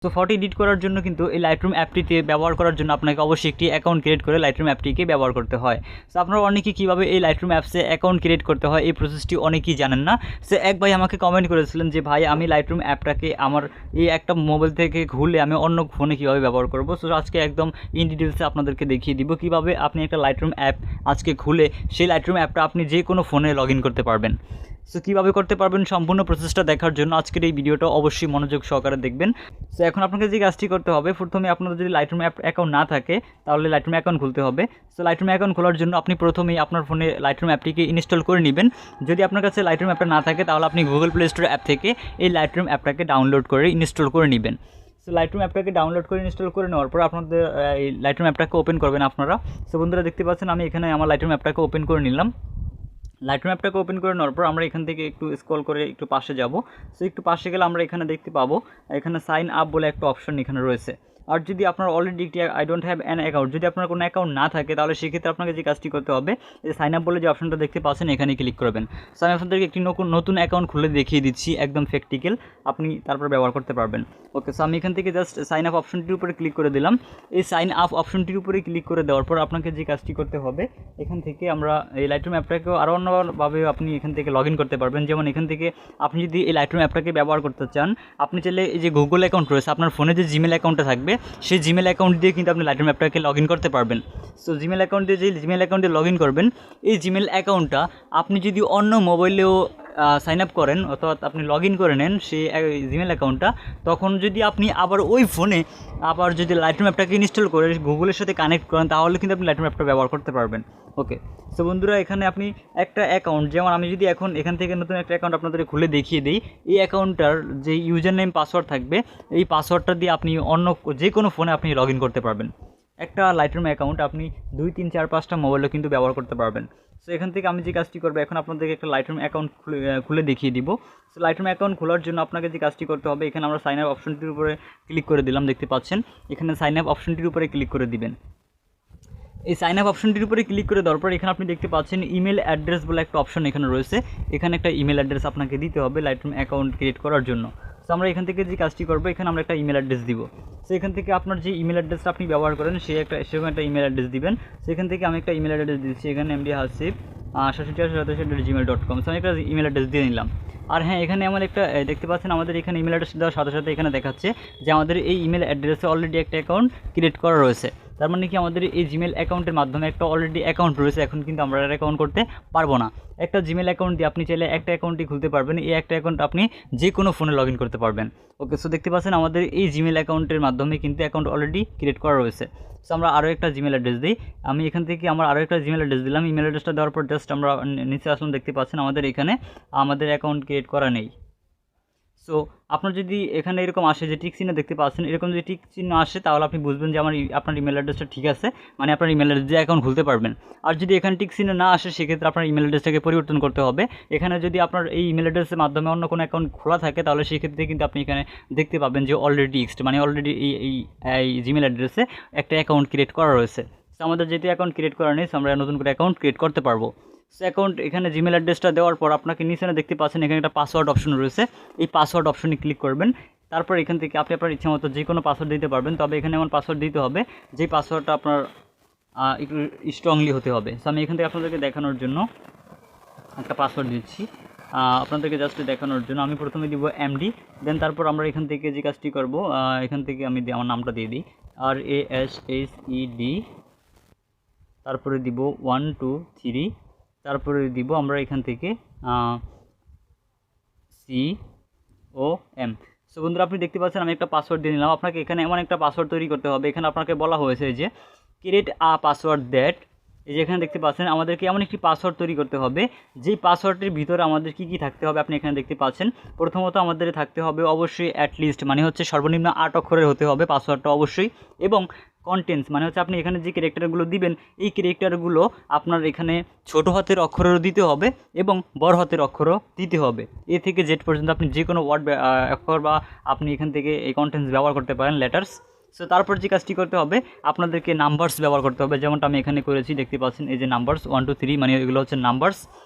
তো photo edit করার জন্য কিন্তু এই লাইটরুম অ্যাপটিতে ব্যবহার করার জন্য আপনাকে অবশ্যই একটি অ্যাকাউন্ট ক্রিয়েট করে লাইটরুম অ্যাপটিকে ব্যবহার করতে হয়। সো আপনারা অনেকেই কীভাবে এই লাইটরুম অ্যাপসে অ্যাকাউন্ট ক্রিয়েট করতে হয় এই প্রসেসটি অনেকেই জানেন না। সো এক ভাই আমাকে কমেন্ট করেছিলেন যে ভাই আমি লাইটরুম অ্যাপটাকে আমার এই একটা মোবাইল থেকে খুলে আমি অন্য ফোনে কীভাবে ব্যবহার করব। সো আজকে একদম ইন ডিটেলসে আপনাদেরকে দেখিয়ে দিব কীভাবে আপনি একটা লাইটরুম অ্যাপ আজকে খুলে সেই লাইটরুম অ্যাপটা আপনি যে কোনো ফোনে লগ ইন করতে পারবেন। সো কীভাবে করতে পারবেন সম্পূর্ণ প্রসেসটা দেখার জন্য আজকের এই ভিডিওটা অবশ্যই মনোযোগ সহকারে দেখবেন। সো এখন আপনাকে যে কাজটি করতে হবে, প্রথমে আপনাদের যদি লাইটরুম অ্যাপ অ্যাকাউন্ট না থাকে তাহলে লাইটরুম অ্যাকাউন্ট খুলতে হবে। সো লাইটরুম অ্যাকাউন্ট খোলার জন্য আপনি প্রথমেই আপনার ফোনে লাইটরুম অ্যাপটিকে ইনস্টল করে নেবেন। যদি আপনার কাছে লাইটরুম অ্যাপটা না থাকে তাহলে আপনি গুগল প্লে স্টোর অ্যাপ থেকে এই লাইটরুম অ্যাপটাকে ডাউনলোড করে ইনস্টল করে নেবেন। সো লাইটরুম অ্যাপটাকে ডাউনলোড করে ইনস্টল করে নেওয়ার পর আপনাদের এই লাইটরুম অ্যাপটাকে ওপেন করবেন আপনারা। সো বন্ধুরা দেখতে পাচ্ছেন আমি এখানে আমার লাইটরুম অ্যাপটাকে ওপেন করে নিলাম। লাইটরুম অ্যাপটাকে ওপেন করে নেওয়ার পর আমরা এখান থেকে একটু স্ক্রল করে একটু পাশে যাব। সো একটু পাশে গেলে আমরা এখানে দেখতে পাবো এখানে সাইন আপ বলে একটা অপশন এখানে রয়েছে। আর যদি আপনার অলরেডি একটি I don't have an account, যদি আপনার কোনো অ্যাকাউন্ট না থাকে তাহলে সেক্ষেত্রে আপনাকে যে কাজটি করতে হবে যে সাইন আপ বলে যে অপশনটা দেখতে পাচ্ছেন এখানে ক্লিক করবেন। সো আমি আপনাদেরকে একটি নতুন অ্যাকাউন্ট খুলে দেখিয়ে দিচ্ছি একদম প্র্যাকটিক্যাল, আপনি তারপর ব্যবহার করতে পারবেন। ওকে, সো আমি এখান থেকে জাস্ট সাইন আপ অপশনটির উপরে ক্লিক করে দিলাম। এই সাইন আপ অপশনটির উপরে ক্লিক করে দেওয়ার পর আপনাকে যে কাজটি করতে হবে এখান থেকে আমরা এই লাইটরুম অ্যাপটাকেও আরও অন্যভাবে আপনি এখান থেকে লগ ইন করতে পারবেন। যেমন এখান থেকে আপনি যদি এই লাইটরুম অ্যাপটাকে ব্যবহার করতে চান, আপনি চাইলে এই যে গুগল অ্যাকাউন্ট রয়েছে আপনার ফোনে যে জিমেল অ্যাকাউন্টটা থাকবে সেই জিমেল অ্যাকাউন্ট দিয়ে কিন্তু আপনি লাইটরুম অ্যাপটাকে লগ ইন করতে পারবেন। সো জিমেল অ্যাকাউন্ট দিয়ে যে জিমেল অ্যাকাউন্টে লগ ইন করবেন, এই জিমেল অ্যাকাউন্টটা আপনি যদি অন্য মোবাইলেও সাইন আপ করেন অর্থাৎ আপনি লগ ইন করে নেন সেই জিমেল অ্যাকাউন্টটা, তখন যদি আপনি আবার ওই ফোনে আবার যদি লাইটরুম অ্যাপটাকে ইনস্টল করে গুগলের সাথে কানেক্ট করেন তাহলে কিন্তু আপনি লাইটরুম অ্যাপটা ব্যবহার করতে পারবেন। ওকে, সো বন্ধুরা এখানে আপনি একটা অ্যাকাউন্ট, যেমন আমি যদি এখন এখান থেকে নতুন একটা অ্যাকাউন্ট আপনাদের খুলে দেখিয়ে দিই, এই অ্যাকাউন্টটার যে ইউজার নেম পাসওয়ার্ড থাকবে এই পাসওয়ার্ডটা দিয়ে আপনি অন্য যে কোনো ফোনে আপনি লগ ইন করতে পারবেন। একটা লাইটরুম অ্যাকাউন্ট আপনি 2, 3, 4, 5টা মোবাইলও কিন্তু ব্যবহার করতে পারবেন। সো এখান থেকে আমি যে কাজটি করবো এখন আপনাদেরকে একটা লাইটরুম অ্যাকাউন্ট খুলে দেখিয়ে দিব। সো লাইটরুম অ্যাকাউন্ট খোলার জন্য আপনাকে যে কাজটি করতে হবে এখানে আমরা সাইন আপ অপশনটির উপরে ক্লিক করে দিলাম, দেখতে পাচ্ছেন এখানে সাইন আপ অপশনটির উপরে ক্লিক করে দিবেন। এই সাইন আপ অপশনটির উপরে ক্লিক করে দেওয়ার পর এখানে আপনি দেখতে পাচ্ছেন ইমেল অ্যাড্রেস বলে একটা অপশন এখানে রয়েছে। এখানে একটা ইমেল অ্যাড্রেস আপনাকে দিতে হবে লাইটরুম অ্যাকাউন্ট ক্রিয়েট করার জন্য। সো আমরা এখান থেকে যে কাজটি করবো এখানে আমরা একটা ইমেল অ্যাড্রেস দিব। সো এখান থেকে আপনার যে ইমেল অ্যাড্রেসটা আপনি ব্যবহার করেন সেরকম একটা ইমেল অ্যাড্রেস দিবেন। সেখান থেকে আমি একটা ইমেল অ্যাড্রেস দিচ্ছি এখানে mdhasif@gmail.com। সো আমি একটা ইমেল অ্যাড্রেস দিয়ে নিলাম। আর হ্যাঁ, এখানে আমার একটা দেখতে পাচ্ছেন আমাদের এখানে ইমেল অ্যাড্রেস দেওয়ার সাথে সাথে এখানে দেখাচ্ছে যে আমাদের এই ইমেল অ্যাড্রেসে অলরেডি একটা অ্যাকাউন্ট ক্রিয়েট করা রয়েছে। তার মানে কি আমাদের এই জিমেল অ্যাকাউন্টের মাধ্যমে একটা অলরেডি অ্যাকাউন্ট রয়েছে, এখন কিন্তু আমরা অ্যাকাউন্ট করতে পারবো না। একটা জিমেল অ্যাকাউন্ট দিয়ে আপনি চাইলে একটা অ্যাকাউন্টই খুলতে পারবেন, এই একটা অ্যাকাউন্ট আপনি যে কোনো ফোনে লগ ইন করতে পারবেন। ওকে, সো দেখতে পাচ্ছেন আমাদের এই জিমেল অ্যাকাউন্টের মাধ্যমে কিন্তু অ্যাকাউন্ট অলরেডি ক্রিয়েট করা রয়েছে। সো আমরা আরও একটা জিমেল অ্যাড্রেস দিই, আমি এখান থেকে আমার আরও একটা জিমেল অ্যাড্রেস দিলাম। ইমেল অ্যাড্রেসটা দেওয়ার পর জাস্ট আমরা নিচে আসলাম, দেখতে পাচ্ছেন আমাদের এখানে আমাদের অ্যাকাউন্ট ক্রিয়েট করা নেই। সো আপনার যদি এখানে এরকম আসে যে টিক চিহ্ন দেখতে পাচ্ছেন, এরকম যদি টিক চিহ্ন আসে তাহলে আপনি বুঝবেন যে আপনার ইমেল অ্যাড্রেসটা ঠিক আছে, মানে আপনার ইমেল অ্যাড্রেস দিয়ে অ্যাকাউন্ট খুলতে পারবেন। আর যদি এখানে টিক চিহ্ন না আসে সেক্ষেত্রে আপনার ইমেল অ্যাড্রেসটাকে পরিবর্তন করতে হবে। এখানে যদি আপনার এই ইমেল অ্যাড্রেসের মাধ্যমে অন্য কোনো অ্যাকাউন্ট খোলা থাকে তাহলে সেক্ষেত্রে কিন্তু আপনি এখানে দেখতে পাবেন যে অলরেডি মানে অলরেডি এই জিমেল অ্যাড্রেসে একটা অ্যাকাউন্ট ক্রিয়েট করা রয়েছে। সো আমাদের যেহেতু অ্যাকাউন্ট ক্রিয়েট করা নেই, আমরা নতুন করে অ্যাকাউন্ট ক্রিয়েট করতে পারবো। সো অ্যাকাউন্ট এখানে জিমেল অ্যাড্রেসটা দেওয়ার পর আপনাকে নিচে দেখতে পাচ্ছেন এখানে একটা পাসওয়ার্ড অপশন রয়েছে, এই পাসওয়ার্ড অপশনে ক্লিক করবেন। তারপর এখান থেকে আপনি আপনার ইচ্ছা মতো যে কোনো পাসওয়ার্ড দিতে পারবেন, তবে এখানে এমন পাসওয়ার্ড দিতে হবে যেই পাসওয়ার্ডটা আপনার একটু স্ট্রংলি হতে হবে। সো আমি এখান থেকে আপনাদেরকে দেখানোর জন্য একটা পাসওয়ার্ড দিচ্ছি, আপনাদেরকে জাস্ট দেখানোর জন্য। আমি প্রথমে দিব MD, দেন তারপর আমরা এখান থেকে যে কাজটি করব এখান থেকে আমি আমার নামটা দিয়ে দিই RASHED, তারপরে দিব 1 2 3, তারপরে দিব আমরা এখান থেকে COM। সো বন্ধুরা আপনি দেখতে পাচ্ছেন আমি একটা পাসওয়ার্ড দিয়ে নিলাম। আপনাকে এখানে এমন একটা পাসওয়ার্ড তৈরি করতে হবে, এখানে আপনাকে বলা হয়েছে যে ক্রিয়েট আ পাসওয়ার্ড দ্যাট, এই যে এখানে দেখতে পাচ্ছেন আমাদেরকে এমন একটি পাসওয়ার্ড তৈরি করতে হবে যেই পাসওয়ার্ডের ভিতরে আমাদের কী থাকতে হবে আপনি এখানে দেখতে পাচ্ছেন। প্রথমত আমাদের থাকতে হবে অবশ্যই অ্যাটলিস্ট মানে হচ্ছে সর্বনিম্ন 8 অক্ষরের হতে হবে পাসওয়ার্ডটা অবশ্যই, এবং কন্টেন্টস মানে হচ্ছে আপনি এখানে যে ক্যারেক্টারগুলো দিবেন এই ক্যারেক্টারগুলো আপনার এখানে ছোট হাতের অক্ষরেরও দিতে হবে এবং বড় হাতের অক্ষরও দিতে হবে। এ থেকে জেড পর্যন্ত আপনি যে কোনো ওয়ার্ড অক্ষর বা আপনি এখান থেকে এই কন্টেন্টস ব্যবহার করতে পারেন, লেটার্স। সো তারপর যে কাজটি করতে হবে আপনাদেরকে নাম্বারস ব্যবহার করতে হবে, যেমনটা আমি এখানে করেছি, দেখতে পাচ্ছেন এই যে নাম্বারস 1 2 3 মানে এগুলো হচ্ছে নাম্বারস।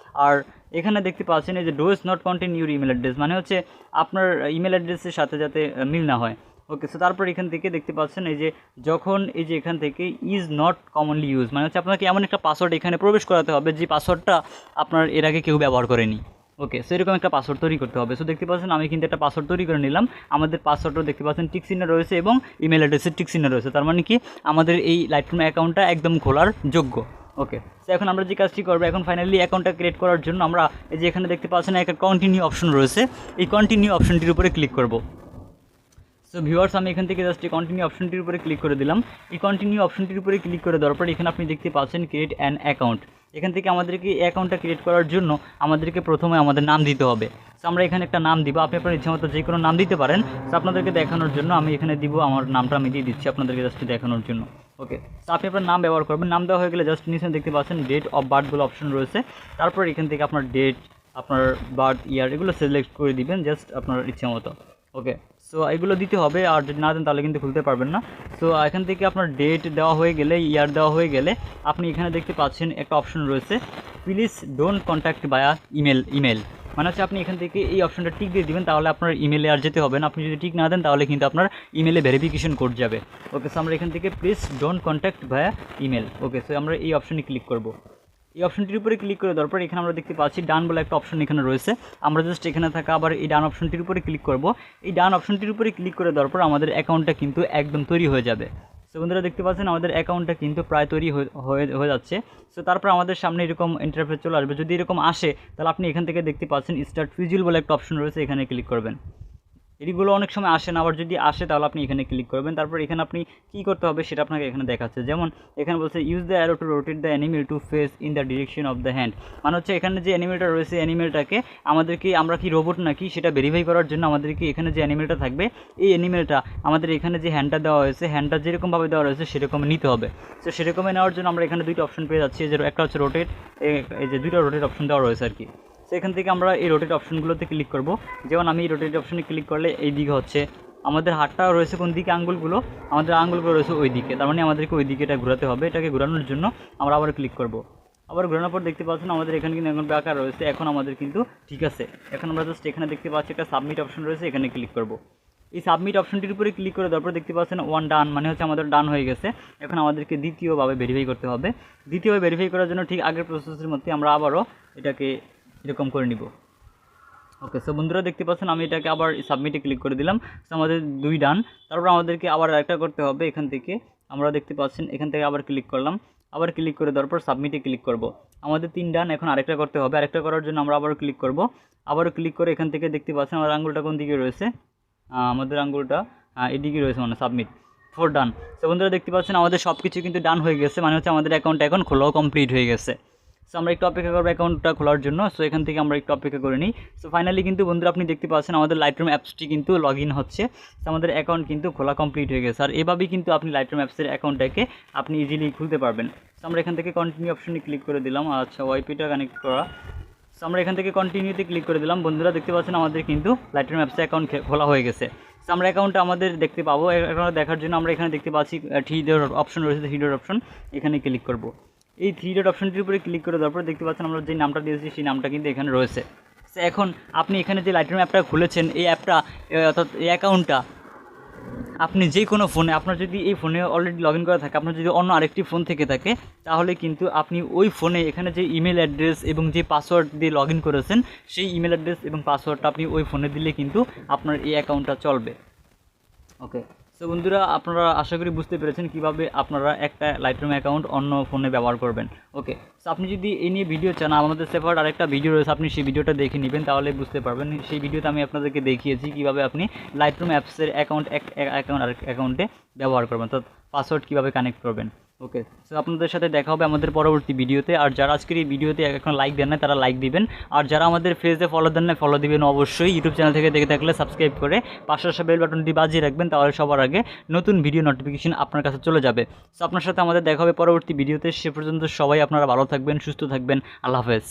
আর এখানে দেখতে পাচ্ছেন এই যে dose not contain your email address, মানে হচ্ছে আপনার ইমেল অ্যাড্রেসের সাথে যাতে মিল না হয়। ওকে, সো তারপর এখান থেকে দেখতে পাচ্ছেন এই যে যখন এই যে এখান থেকে ইজ নট কমনলি ইউজ, মানে হচ্ছে আপনাকে এমন একটা পাসওয়ার্ড এখানে প্রবেশ করাতে হবে যে পাসওয়ার্ডটা আপনার এর আগে কেউ ব্যবহার করেনি। ওকে, সো এরকম একটা পাসওয়ার্ড তৈরি করতে হবে। সো দেখতে পাচ্ছেন আমি কিন্তু একটা পাসওয়ার্ড তৈরি করে নিলাম। আমাদের পাসওয়ার্ডও দেখতে পাচ্ছেন টিক চিহ্ন রয়েছে এবং ইমেল অ্যাড্রেসের টিক চিহ্ন রয়েছে, তার মানে কি আমাদের এই লাইটরুম অ্যাকাউন্টটা একদম খোলার যোগ্য। ওকে, সো এখন আমরা যে কাজটি করবো, এখন ফাইনালি অ্যাকাউন্টটা ক্রিয়েট করার জন্য আমরা এই যে এখানে দেখতে পাচ্ছেন একটা কন্টিনিউ অপশন রয়েছে, এই কন্টিনিউ অপশনটির উপরে ক্লিক করব। সো ভিউয়ার্স, আমি এখান থেকে জাস্ট এই কন্টিনিউ অপশনটির উপরে ক্লিক করে দিলাম। এই কন্টিনিউ অপশনটির উপরে ক্লিক করে দেওয়ার পর এখানে আপনি দেখতে পাচ্ছেন ক্রিয়েট অ্যান অ্যাকাউন্ট। এখান থেকে আমাদেরকে এই অ্যাকাউন্টটা ক্রিয়েট করার জন্য আমাদেরকে প্রথমে আমাদের নাম দিতে হবে। সো আমরা এখানে একটা নাম দিব, আপনি আপনার ইচ্ছা মতো যে কোনো নাম দিতে পারেন। সো আপনাদেরকে দেখানোর জন্য আমি এখানে দিব, আমার নামটা আমি দিয়ে দিচ্ছি আপনাদেরকে জাস্ট দেখানোর জন্য। ওকে, সো আপনি আপনার নাম ব্যবহার করবেন। নাম দেওয়া হয়ে গেলে জাস্ট নিচে দেখতে পাচ্ছেন ডেট অফ বার্থ বলে অপশন রয়েছে। তারপর এখান থেকে আপনার ডেট, আপনার বার্থ ইয়ার এগুলো সিলেক্ট করে দিবেন জাস্ট আপনার ইচ্ছা মতো। ওকে, সো এগুলো দিতে হবে, আর যদি না দেন তাহলে কিন্তু খুলতে পারবেন না। সো এখান থেকে আপনার ডেট দেওয়া হয়ে গেলে, ইয়ার দেওয়া হয়ে গেলে আপনি এখানে দেখতে পাচ্ছেন একটা অপশন রয়েছে প্লিজ ডোন্ট কন্ট্যাক্ট বায়া ইমেল, মানে হচ্ছে আপনি এখান থেকে এই অপশনটা টিক দিয়ে দিবেন, তাহলে আপনার ইমেলে আর যেতে হবে না। আপনি যদি টিক না দেন তাহলে কিন্তু আপনার ইমেলে ভেরিফিকেশন কোড যাবে। ওকে, সো আমরা এখান থেকে প্লিজ ডোন্ট কন্ট্যাক্ট বায়া ইমেল। ওকে, সো আমরা এই অপশনে ক্লিক করব। এই অপশনটির উপরে ক্লিক করে দেওয়ার পর এখানে আমরা দেখতে পাচ্ছি ডান বলে একটা অপশন এখানে রয়েছে। আমরা জাস্ট এখানে থাকা আবার এই ডান অপশনটির উপরে ক্লিক করব। এই ডান অপশনটির উপরে ক্লিক করে দেওয়ার পর আমাদের অ্যাকাউন্টটা কিন্তু একদম তৈরি হয়ে যাবে। সো বন্ধুরা দেখতে পাচ্ছেন আমাদের অ্যাকাউন্টটা কিন্তু প্রায় তৈরি হয়ে যাচ্ছে। সো তারপর আমাদের সামনে এরকম ইন্টারফেস চলে আসবে। যদি এরকম আসে তাহলে আপনি এখান থেকে দেখতে পাচ্ছেন স্টার্ট ভিজুয়াল বলে একটা অপশন রয়েছে, এখানে ক্লিক করবেন। এগুলো অনেক সময় আসে না, আবার যদি আসে তাহলে আপনি এখানে ক্লিক করবেন। তারপর এখানে আপনি কী করতে হবে সেটা আপনাকে এখানে দেখাচ্ছে। যেমন এখানে বলছে use the arrow to rotate the animal to face in the direction of the hand, মানে হচ্ছে এখানে যে অ্যানিমেলটা রয়েছে অ্যানিমেলটাকে আমাদেরকে, আমরা কি রোবট নাকি সেটা ভেরিফাই করার জন্য আমাদেরকে এখানে যে অ্যানিমেলটা থাকবে এই অ্যানিমেলটা আমাদের এখানে যে হ্যান্ডটা দেওয়া হয়েছে, হ্যান্ডটা যেরকমভাবে দেওয়া রয়েছে সেরকম নিতে হবে। তো সেরকমই নেওয়ার জন্য আমরা এখানে দুইটা অপশন পেয়ে যাচ্ছি, যে একটা হচ্ছে রোটেট, এই যে দুইটা রোটেট অপশন দেওয়া রয়েছে আর কি। সো এখান থেকে আমরা এই রোটেট অপশনগুলোতে ক্লিক করব। যেমন আমি এই রোটেট অপশনে ক্লিক করলে এই দিকে হচ্ছে আমাদের হাতটা রয়েছে কোন দিকে, আঙ্গুলগুলো আমাদের আঙ্গুলগুলো রয়েছে ওই দিকে, তার মানে আমাদেরকে ওই দিকে এটা ঘোরাতে হবে। এটাকে ঘোরানোর জন্য আমরা আবার ক্লিক করব। আবার ঘোরানোর পর দেখতে পাচ্ছেন আমাদের এখানে কিন্তু এখন বেকার রয়েছে, এখন আমাদের কিন্তু ঠিক আছে। এখন আমরা জাস্ট এখানে দেখতে পাচ্ছি একটা সাবমিট অপশন রয়েছে, এখানে ক্লিক করব। এই সাবমিট অপশনটির উপরে ক্লিক করে দেওয়ার পর দেখতে পাচ্ছেন ওয়ান ডান, মানে হচ্ছে আমাদের ডান হয়ে গেছে। এখন আমাদেরকে দ্বিতীয়ভাবে ভেরিফাই করতে হবে। দ্বিতীয়ভাবে ভেরিফাই করার জন্য ঠিক আগের প্রসেসের মধ্যে আমরা আবারও এটাকে এরকম করে নিব। ওকে, সো বন্ধুরা দেখতে পাচ্ছেন আমি এটাকে আবার সাবমিটে ক্লিক করে দিলাম। সো আমাদের দুই ডান। তারপর আমাদেরকে আবার আরেকটা করতে হবে, এখান থেকে আমরা দেখতে পাচ্ছেন এখান থেকে আবার ক্লিক করলাম। আবার ক্লিক করে দেওয়ার পর সাবমিটে ক্লিক করব। আমাদের তিন ডান, এখন আরেকটা করতে হবে। আরেকটা করার জন্য আমরা আবার ক্লিক করব। আবারও ক্লিক করে এখান থেকে দেখতে পাচ্ছেন আমার আঙুলটা কোন দিকে রয়েছে, আমাদের আঙুলটা এদিকে রয়েছে, মানে সাবমিট, 4 ডান। সো বন্ধুরা দেখতে পাচ্ছেন আমাদের সব কিছু কিন্তু ডান হয়ে গেছে, মানে হচ্ছে আমাদের অ্যাকাউন্টটা এখন খোলাও কমপ্লিট হয়ে গেছে। সো আমরা একটু অপেক্ষা করবো অ্যাকাউন্টটা খোলার জন্য। সো এখান থেকে আমরা একটু অপেক্ষা করে নিই। সো ফাইনালি কিন্তু বন্ধুরা আপনি দেখতে পাচ্ছেন আমাদের লাইটরুম অ্যাপসটি কিন্তু লগ ইন হচ্ছে। সো আমাদের অ্যাকাউন্ট কিন্তু খোলা কমপ্লিট হয়ে গেছে। আর এভাবেই কিন্তু আপনি লাইটরুম অ্যাপসের অ্যাকাউন্টটাকে আপনি ইজিলি খুলতে পারবেন। সো আমরা এখান থেকে কন্টিনিউ অপশনে ক্লিক করে দিলাম। আচ্ছা, ওয়াইপিটা কানেক্ট করা। সো আমরা এখান থেকে কন্টিনিউতে ক্লিক করে দিলাম। বন্ধুরা দেখতে পাচ্ছেন আমাদের কিন্তু লাইটরুম অ্যাপসে অ্যাকাউন্ট খোলা হয়ে গেছে। সো আমরা অ্যাকাউন্টটা আমাদের দেখতে পাবো। অ্যাকাউন্ট দেখার জন্য আমরা এখানে দেখতে পাচ্ছি 3 ডট অপশন রয়েছে, 3 ডট অপশন, এখানে ক্লিক করব। এই 3 ডট অপশনটির উপরে ক্লিক করে দেওয়ার পর দেখতে পাচ্ছেন আমরা যে নামটা দিয়েছি সেই নামটা কিন্তু এখানে রয়েছে। সো এখন আপনি এখানে যে লাইটরুম অ্যাপটা খুলেছেন, এই অ্যাপটা অর্থাৎ এই অ্যাকাউন্টটা আপনি যে কোনো ফোনে, আপনার যদি এই ফোনে অলরেডি লগ ইন করা থাকে, আপনার যদি অন্য আরেকটি ফোন থেকে থাকে, তাহলে কিন্তু আপনি ওই ফোনে এখানে যে ইমেল অ্যাড্রেস এবং যে পাসওয়ার্ড দিয়ে লগ ইন করেছেন সেই ইমেল অ্যাড্রেস এবং পাসওয়ার্ডটা আপনি ওই ফোনে দিলে কিন্তু আপনার এই অ্যাকাউন্টটা চলবে। ওকে, সো বন্ধুরা আপনারা আশা করি বুঝতে পেরেছেন কীভাবে আপনারা একটা লাইটরুম অ্যাকাউন্ট অন্য ফোনে ব্যবহার করবেন। ওকে, সো আপনি যদি এই নিয়ে ভিডিও চান, আমাদের সেপারেট আরেকটা ভিডিও রয়েছে, আপনি সেই ভিডিওটা দেখে নেবেন, তাহলে বুঝতে পারবেন। সেই ভিডিওতে আমি আপনাদেরকে দেখিয়েছি কীভাবে আপনি লাইটরুম অ্যাপসের অ্যাকাউন্টে ব্যবহার করবেন, অর্থাৎ পাসওয়ার্ড কীভাবে কানেক্ট করবেন। ওকে, সো আপনাদের সাথে দেখা হবে আমাদের পরবর্তী ভিডিওতে। আর যারা আজকের এই ভিডিওতে এখন লাইক দেন না তারা লাইক দিবেন, আর যারা আমাদের পেজে ফলো দেন না ফলো দিবেন অবশ্যই। ইউটিউব চ্যানেল থেকে দেখে থাকলে সাবস্ক্রাইব করে পাশে আসা বেল বাটনটি বাজিয়ে রাখবেন, তাহলে সবার আগে নতুন ভিডিও নোটিফিকেশন আপনার কাছে চলে যাবে। সো আপনার সাথে আমাদের দেখা হবে পরবর্তী ভিডিওতে। সে পর্যন্ত সবাই আপনারা ভালো থাকবেন, সুস্থ থাকবেন। আল্লাহ হাফেজ।